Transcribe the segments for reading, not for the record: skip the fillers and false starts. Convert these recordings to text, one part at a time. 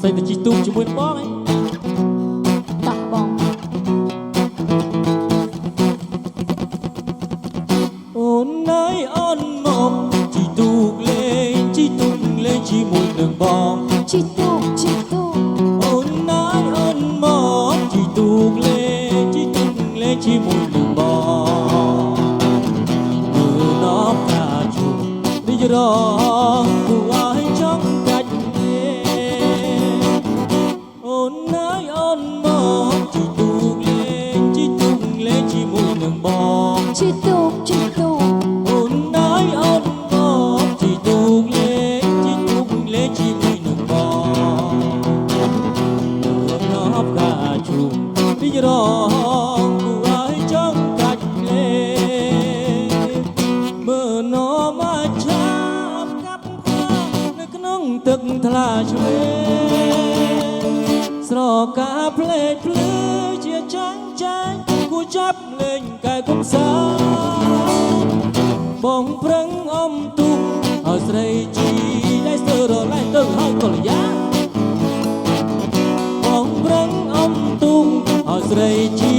ใส่ตะจีตุ้มជាមួយបងឯងតាក់បងអូនអើយអូនមកជីទូកលេងជាមួយនឹងបងជីទូកអូនអើយអូនមកជីទូកលេងជាមួយនឹងបងមើលដល់កាជុំរីរងគួរឲ្យចង់កាច់អូនអើយអូនមកជីទូកលេងជាមួយនឹងបងជីទូកអូនអើយអូនមកជីទូកលេងជាមួយនឹងបងមើលដល់កាជុំរីរងគួរឲ្យចង់កាច់មើលណមកឆាបកាប់នៅក្នុងទឹកថ្លាឆ្វេងស្រកាភ្លេចភ្លឺជាចាញ់ចាញ់គួរចាប់លេងកែកំសាបងប្រឹងអមទុំឲ្យស្រីជីដែលស្ទើរឡែកទៅហើយកលយាបងប្រឹងអមទុំឲ្យស្រីជី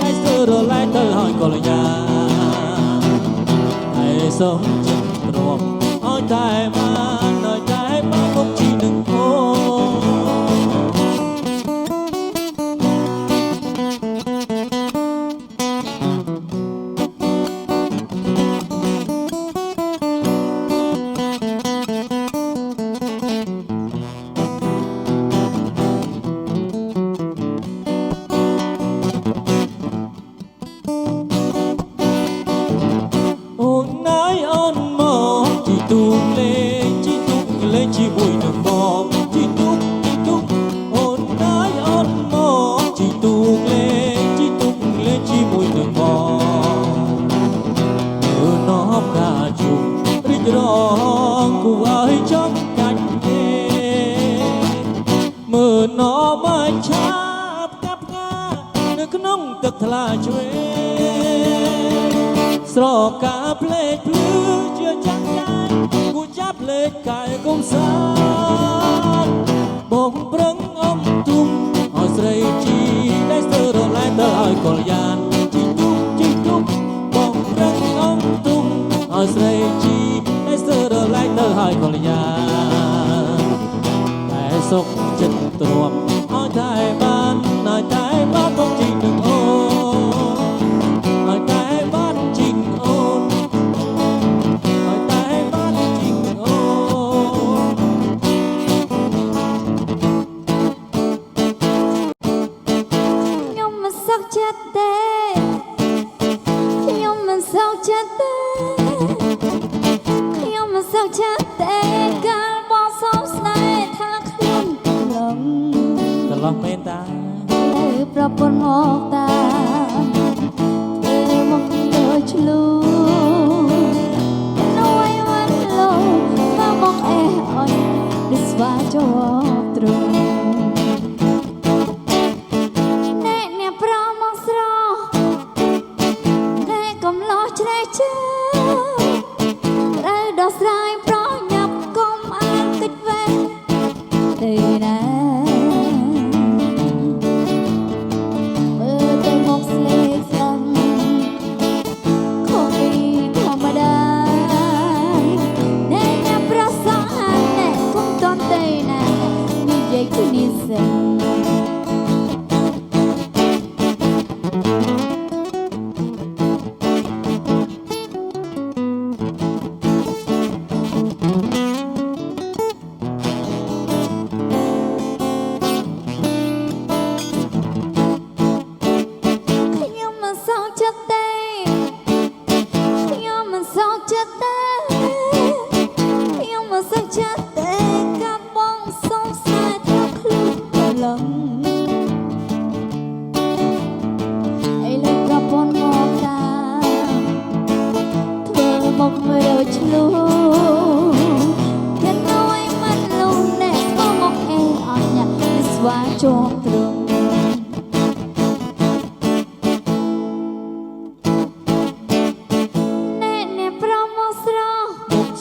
ដែលស្ទើរឡែកទៅហើយកលយាហើយសូមចិត្តរួមឲ្យតែបានមុខជីនឹងអូទូកលេងជាមួយនឹងបងជីទូកអូនអើយអូនមកជីទូកលេងជាមួយនឹងបងមើលដល់កាជុំរីករាយគួរឲ្យចង់កាច់មើលដល់មកឆាបកាប់កានៅក្នុងទឹកថ្លាឆ្វេងស្រកាភ្លេចភ្លឺជាចាំងចាយគួរចាប់លេខកែកុំសា សុខចិត្តទ្រាំឲ្យតែបានមកជីកនឹងអូនឲ្យតែបានជីកអូនឲ្យតែបានជីកអូនខ្ញុំមិនសុខចិត្តទេខ្ញុំមិនសុខចិត្តទេខ្ញុំមិនសុខចិត្តទេកាលបងសោកស្នេហ៍ថាខ្ញុំលំកន្លោះមែនតា ប្រពន្ធមកតាមធ្វើមកដូចឆ្លូនៅឲ្យวันលោមកអេះអន់ដូចស្វាជាប់ទ្រូងអ្នកប្រមកស្រស់អ្នកកំឡោះច្រេះចាត្រូវដោះស្រាយប្រញាប់កុំអានកិច្ចវេះទៅណា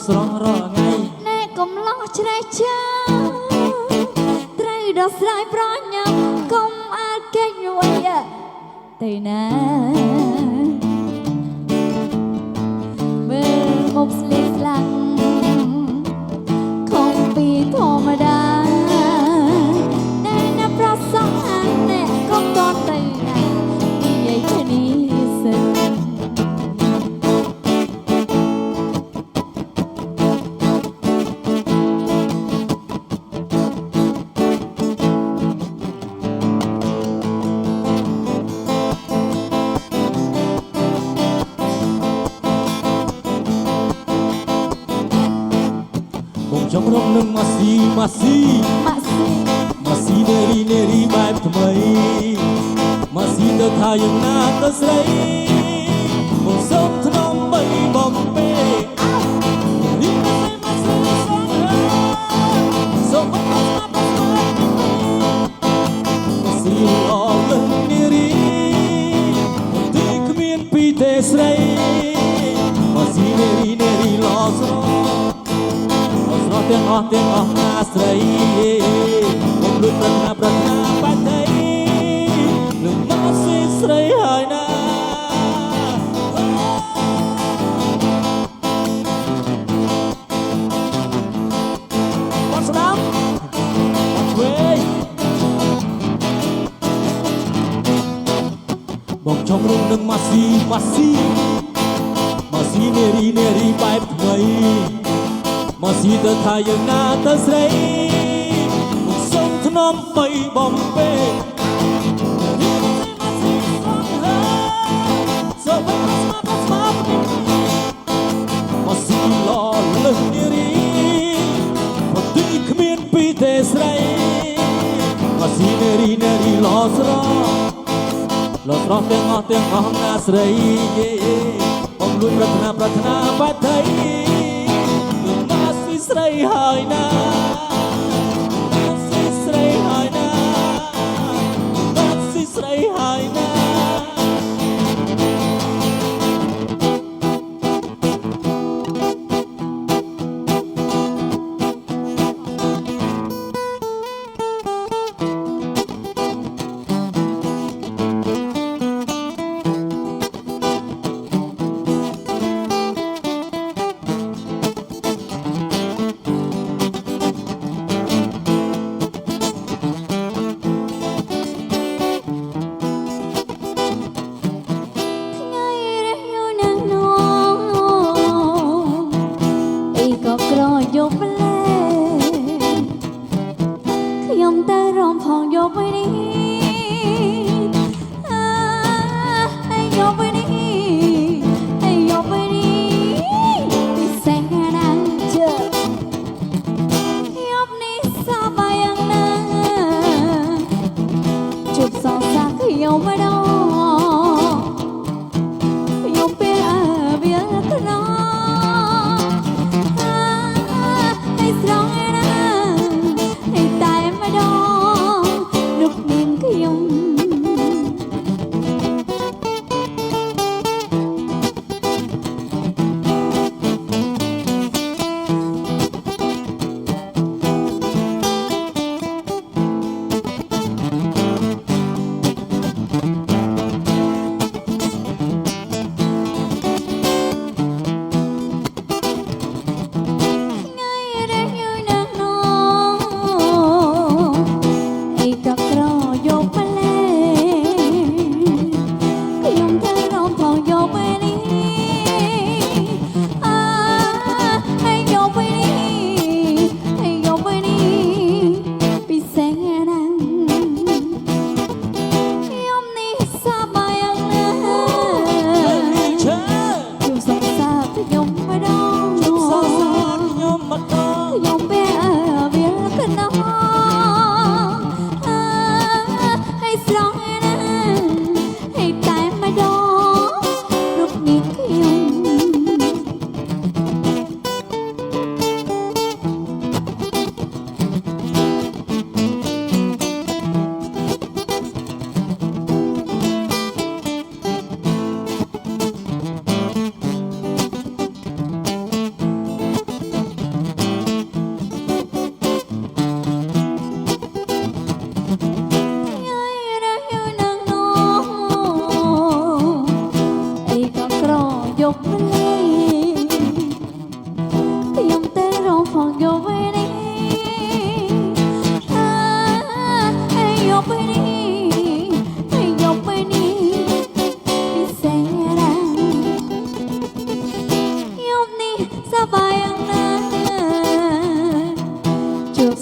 ស្រស់រាល់ថ្ងៃអ្នកកំឡោះច្រេះចាត្រូវដោះស្រាយប្រញាប់កុំអាចគេចរួយទៅណាមើលមុខស្លៀកស្លាំងខំពីធម្មតាអ្នកប្រសងអានអ្នកកុំតន់ទៅណានិយាយគ្នាសិនចំរំនឹងម៉ាស៊ីនេរីបែបថ្មីម៉ាស៊ីទៅថាយ៉ាងណាទៅស្រីមកសុំធ្នំបីបំពេនេះម៉ាស៊ីសុំម៉ាស៊ីអរលឹងនេរីទីគ្មានពីទេស្រីម៉ាស៊ីនេរីឡោស្រទាំងអស់ណាស្រីមកលួចប្រាថ្នាបាត់ទេនឹងមកស៊ីស្រីហើយណាបាត់ស្ដាប់បាត់វេបងចង់រំនឹងម៉ាស៊ីនេរីបែបថ្មីមកស៊ីទៅថាយ៉ាងណាទៅស្រីមកសុំធ្នំបីបំពេមកស៊ីឡលឹះនារីមកទីគ្មានពីទេស្រីមកស៊ីនារីឡស្រស់ទាំងអស់ណាស្រីបងលួចប្រាថ្នាបាត់ទេស្រីហើយណាស្រីហើយណាស្រីហើយណា យកไปនេះឲ្យយកไปនេះឲ្យយកไปនេះពិសេសណាស់ជើយកនេះសប្បាយយ៉ាងណាជប់សងសាខ្ញុំមិនដល់ខ្ញុំពេលវាខ្នងให้ស្រងឯណាให้តែម្ដងរូបនាងខ្ញុំ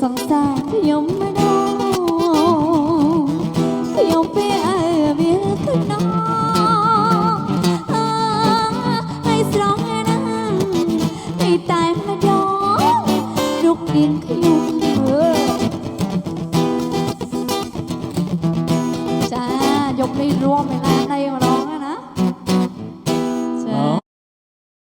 សង្សារខ្ញុំម្ដងខ្ញុំពេលវាទៅណឲ្យស្រងណាឲ្យតែម្ដងរូបនាងខ្ញុំចាយកនេះរួមឯណានេះម្ដង